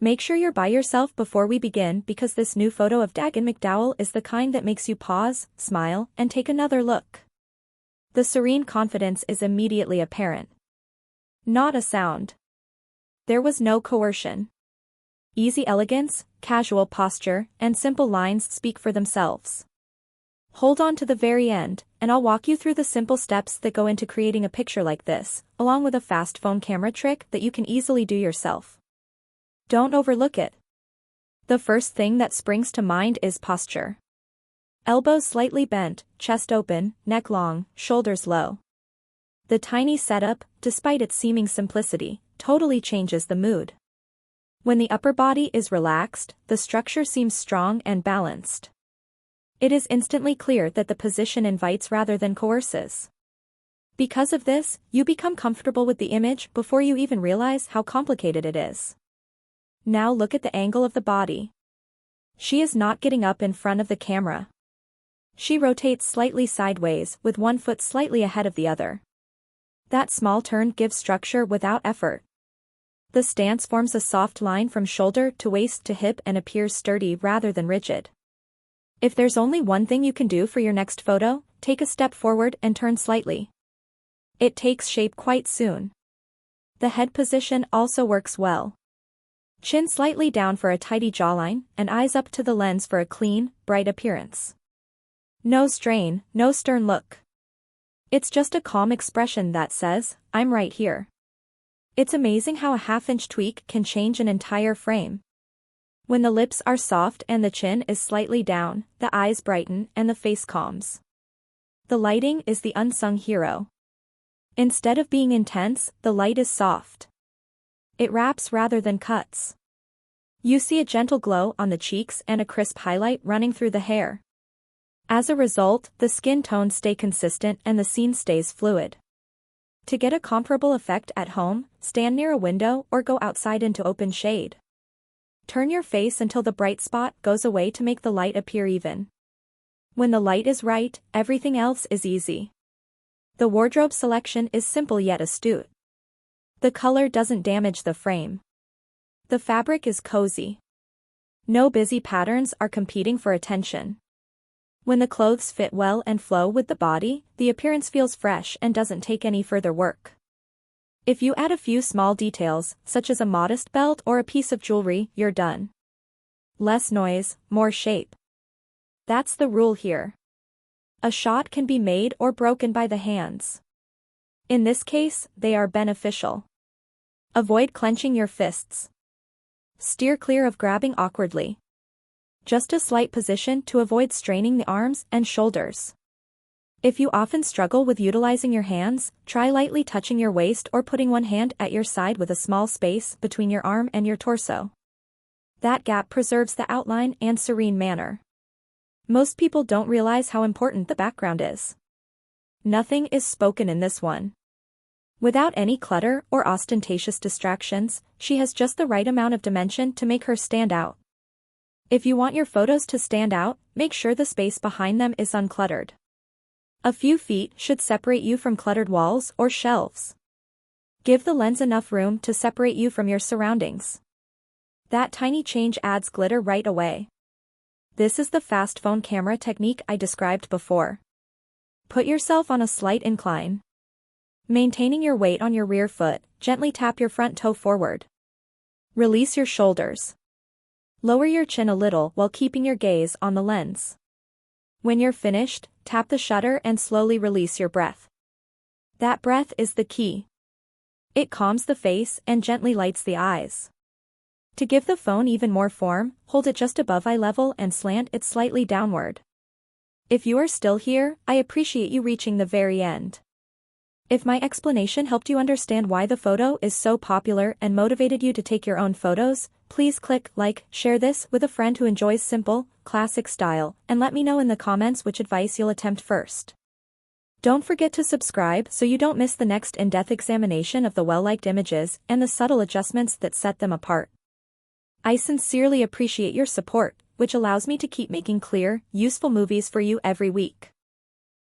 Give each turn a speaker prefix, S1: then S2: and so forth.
S1: Make sure you're by yourself before we begin because this new photo of Dagen McDowell is the kind that makes you pause, smile, and take another look. The serene confidence is immediately apparent. Not a sound. There was no coercion. Easy elegance, casual posture, and simple lines speak for themselves. Hold on to the very end, and I'll walk you through the simple steps that go into creating a picture like this, along with a fast phone camera trick that you can easily do yourself. Don't overlook it. The first thing that springs to mind is posture. Elbows slightly bent, chest open, neck long, shoulders low. The tiny setup, despite its seeming simplicity, totally changes the mood. When the upper body is relaxed, the structure seems strong and balanced. It is instantly clear that the position invites rather than coerces. Because of this, you become comfortable with the image before you even realize how complicated it is. Now look at the angle of the body. She is not getting up in front of the camera. She rotates slightly sideways with one foot slightly ahead of the other. That small turn gives structure without effort. The stance forms a soft line from shoulder to waist to hip and appears sturdy rather than rigid. If there's only one thing you can do for your next photo, take a step forward and turn slightly. It takes shape quite soon. The head position also works well. Chin slightly down for a tidy jawline, and eyes up to the lens for a clean, bright appearance. No strain, no stern look. It's just a calm expression that says, I'm right here. It's amazing how a half-inch tweak can change an entire frame. When the lips are soft and the chin is slightly down, the eyes brighten and the face calms. The lighting is the unsung hero. Instead of being intense, the light is soft. It wraps rather than cuts. You see a gentle glow on the cheeks and a crisp highlight running through the hair. As a result, the skin tones stay consistent and the scene stays fluid. To get a comparable effect at home, stand near a window or go outside into open shade. Turn your face until the bright spot goes away to make the light appear even. When the light is right, everything else is easy. The wardrobe selection is simple yet astute. The color doesn't damage the frame. The fabric is cozy. No busy patterns are competing for attention. When the clothes fit well and flow with the body, the appearance feels fresh and doesn't take any further work. If you add a few small details, such as a modest belt or a piece of jewelry, you're done. Less noise, more shape. That's the rule here. A shot can be made or broken by the hands. In this case, they are beneficial. Avoid clenching your fists. Steer clear of grabbing awkwardly. Just a slight position to avoid straining the arms and shoulders. If you often struggle with utilizing your hands, try lightly touching your waist or putting one hand at your side with a small space between your arm and your torso. That gap preserves the outline and serene manner. Most people don't realize how important the background is. Nothing is spoken in this one. Without any clutter or ostentatious distractions, she has just the right amount of dimension to make her stand out. If you want your photos to stand out, make sure the space behind them is uncluttered. A few feet should separate you from cluttered walls or shelves. Give the lens enough room to separate you from your surroundings. That tiny change adds glitter right away. This is the fast phone camera technique I described before. Put yourself on a slight incline. Maintaining your weight on your rear foot, gently tap your front toe forward. Release your shoulders. Lower your chin a little while keeping your gaze on the lens. When you're finished, tap the shutter and slowly release your breath. That breath is the key. It calms the face and gently lights the eyes. To give the phone even more form, hold it just above eye level and slant it slightly downward. If you are still here, I appreciate you reaching the very end. If my explanation helped you understand why the photo is so popular and motivated you to take your own photos, please click like, share this with a friend who enjoys simple, classic style, and let me know in the comments which advice you'll attempt first. Don't forget to subscribe so you don't miss the next in-depth examination of the well-liked images and the subtle adjustments that set them apart. I sincerely appreciate your support, which allows me to keep making clear, useful movies for you every week.